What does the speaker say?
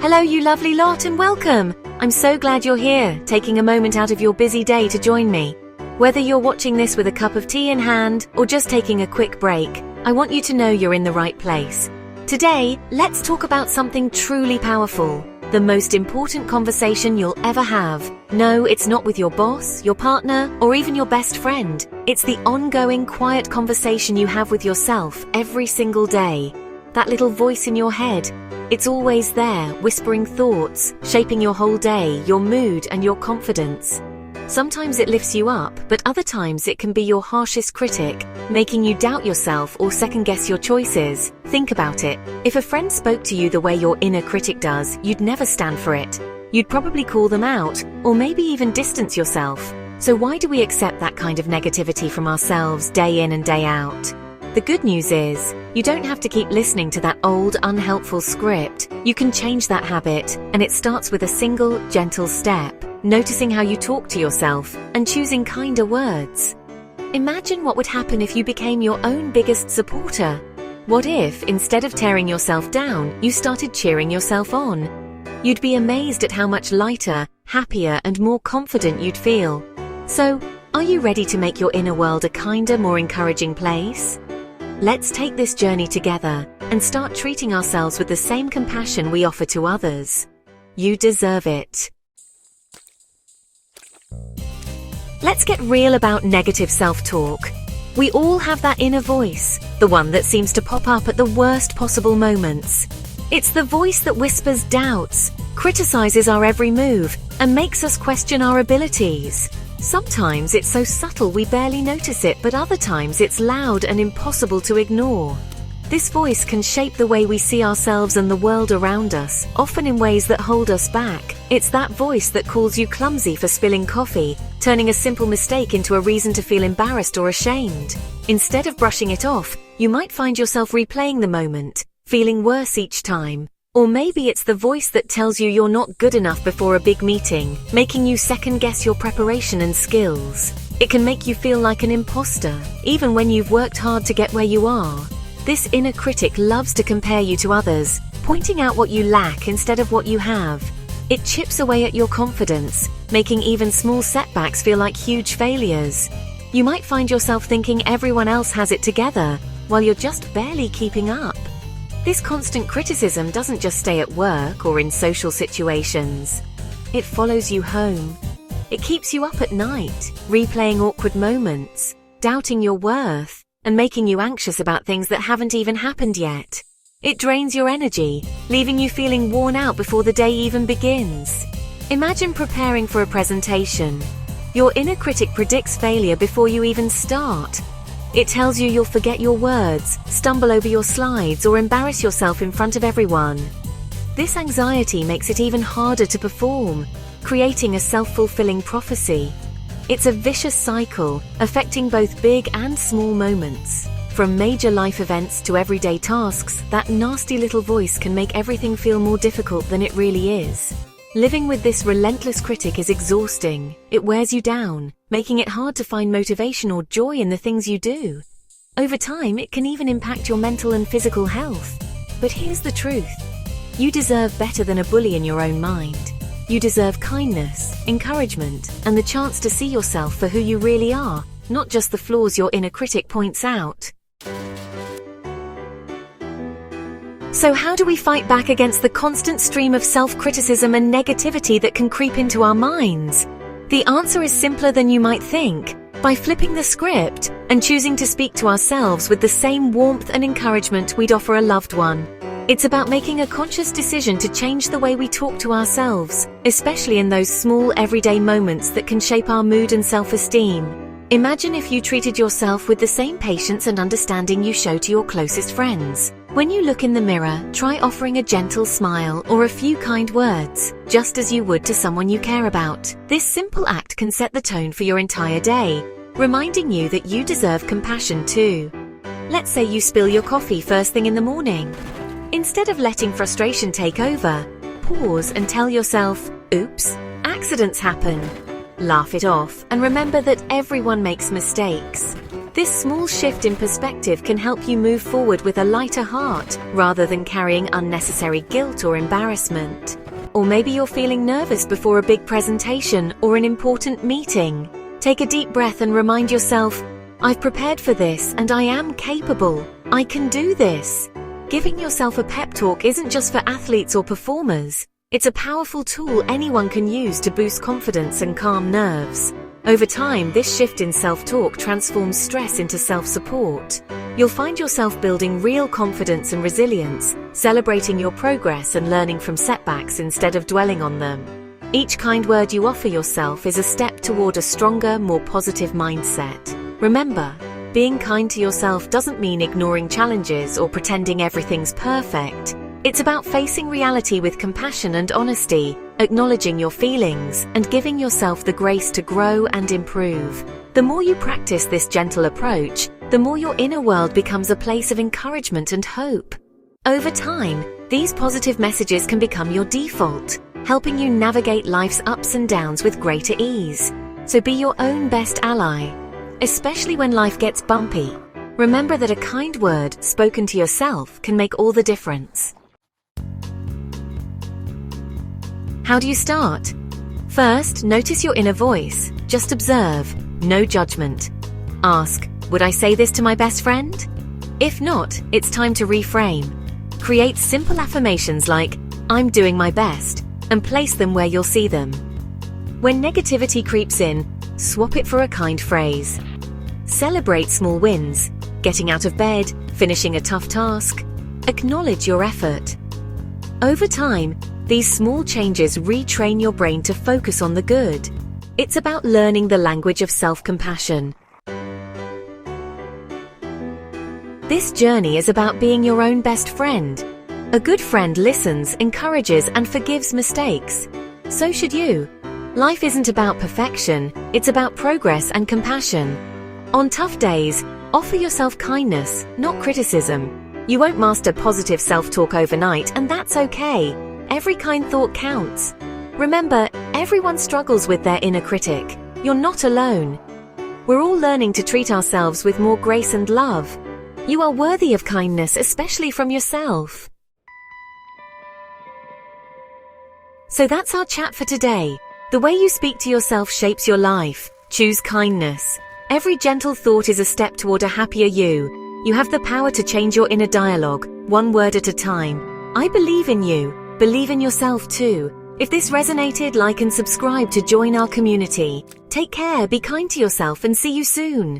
Hello, you lovely lot, and welcome! I'm so glad you're here, taking a moment out of your busy day to join me. Whether you're watching this with a cup of tea in hand or just taking a quick break, I want you to know you're in the right place. Today, let's talk about something truly powerful, the most important conversation you'll ever have. No, it's not with your boss, your partner, or even your best friend. It's the ongoing, quiet conversation you have with yourself every single day. That little voice in your head. It's always there, whispering thoughts, shaping your whole day, your mood, and your confidence. Sometimes it lifts you up, but other times it can be your harshest critic, making you doubt yourself or second-guess your choices. Think about it. If a friend spoke to you the way your inner critic does, you'd never stand for it. You'd probably call them out, or maybe even distance yourself. So why do we accept that kind of negativity from ourselves day in and day out? The good news is, you don't have to keep listening to that old, unhelpful script. You can change that habit, and it starts with a single, gentle step, noticing how you talk to yourself and choosing kinder words. Imagine what would happen if you became your own biggest supporter. What if, instead of tearing yourself down, you started cheering yourself on? You'd be amazed at how much lighter, happier, and more confident you'd feel. So, are you ready to make your inner world a kinder, more encouraging place? Let's take this journey together and start treating ourselves with the same compassion we offer to others. You deserve it. Let's get real about negative self-talk. We all have that inner voice, the one that seems to pop up at the worst possible moments. It's the voice that whispers doubts, criticizes our every move, and makes us question our abilities. Sometimes it's so subtle we barely notice it, but other times it's loud and impossible to ignore. This voice can shape the way we see ourselves and the world around us, often in ways that hold us back. It's that voice that calls you clumsy for spilling coffee, turning a simple mistake into a reason to feel embarrassed or ashamed. Instead of brushing it off, you might find yourself replaying the moment, feeling worse each time. Or maybe it's the voice that tells you you're not good enough before a big meeting, making you second-guess your preparation and skills. It can make you feel like an imposter, even when you've worked hard to get where you are. This inner critic loves to compare you to others, pointing out what you lack instead of what you have. It chips away at your confidence, making even small setbacks feel like huge failures. You might find yourself thinking everyone else has it together, while you're just barely keeping up. This constant criticism doesn't just stay at work or in social situations. It follows you home. It keeps you up at night, replaying awkward moments, doubting your worth, and making you anxious about things that haven't even happened yet. It drains your energy, leaving you feeling worn out before the day even begins. Imagine preparing for a presentation. Your inner critic predicts failure before you even start. It tells you you'll forget your words, stumble over your slides, or embarrass yourself in front of everyone. This anxiety makes it even harder to perform, creating a self-fulfilling prophecy. It's a vicious cycle, affecting both big and small moments. From major life events to everyday tasks, that nasty little voice can make everything feel more difficult than it really is. Living with this relentless critic is exhausting. It wears you down, making it hard to find motivation or joy in the things you do. Over time, it can even impact your mental and physical health. But here's the truth. You deserve better than a bully in your own mind. You deserve kindness, encouragement, and the chance to see yourself for who you really are, not just the flaws your inner critic points out. So how do we fight back against the constant stream of self-criticism and negativity that can creep into our minds? The answer is simpler than you might think, by flipping the script and choosing to speak to ourselves with the same warmth and encouragement we'd offer a loved one. It's about making a conscious decision to change the way we talk to ourselves, especially in those small everyday moments that can shape our mood and self-esteem. Imagine if you treated yourself with the same patience and understanding you show to your closest friends. When you look in the mirror, try offering a gentle smile or a few kind words, just as you would to someone you care about. This simple act can set the tone for your entire day, reminding you that you deserve compassion too. Let's say you spill your coffee first thing in the morning. Instead of letting frustration take over, pause and tell yourself, "Oops, accidents happen." Laugh it off and remember that everyone makes mistakes. This small shift in perspective can help you move forward with a lighter heart rather than carrying unnecessary guilt or embarrassment. Or maybe you're feeling nervous before a big presentation or an important meeting. Take a deep breath and remind yourself, I've prepared for this and I am capable. I can do this. Giving yourself a pep talk isn't just for athletes or performers. It's a powerful tool anyone can use to boost confidence and calm nerves. Over time, this shift in self-talk transforms stress into self-support. You'll find yourself building real confidence and resilience, celebrating your progress and learning from setbacks instead of dwelling on them. Each kind word you offer yourself is a step toward a stronger, more positive mindset. Remember, being kind to yourself doesn't mean ignoring challenges or pretending everything's perfect. It's about facing reality with compassion and honesty, acknowledging your feelings, and giving yourself the grace to grow and improve. The more you practice this gentle approach, the more your inner world becomes a place of encouragement and hope. Over time, these positive messages can become your default, helping you navigate life's ups and downs with greater ease. So be your own best ally, especially when life gets bumpy. Remember that a kind word spoken to yourself can make all the difference. How do you start? First, notice your inner voice. Just observe, no judgment. Ask, would I say this to my best friend? If not, it's time to reframe. Create simple affirmations like, I'm doing my best, and place them where you'll see them. When negativity creeps in, swap it for a kind phrase. Celebrate small wins, getting out of bed, finishing a tough task. Acknowledge your effort. Over time, these small changes retrain your brain to focus on the good. It's about learning the language of self-compassion. This journey is about being your own best friend. A good friend listens, encourages, and forgives mistakes. So should you. Life isn't about perfection, it's about progress and compassion. On tough days, offer yourself kindness, not criticism. You won't master positive self-talk overnight, and that's okay. Every kind thought counts. Remember, everyone struggles with their inner critic. You're not alone. We're all learning to treat ourselves with more grace and love. You are worthy of kindness, especially from yourself. So that's our chat for today. The way you speak to yourself shapes your life. Choose kindness. Every gentle thought is a step toward a happier you. You have the power to change your inner dialogue, one word at a time. I believe in you. Believe in yourself too. If this resonated, like and subscribe to join our community. Take care, be kind to yourself, and see you soon.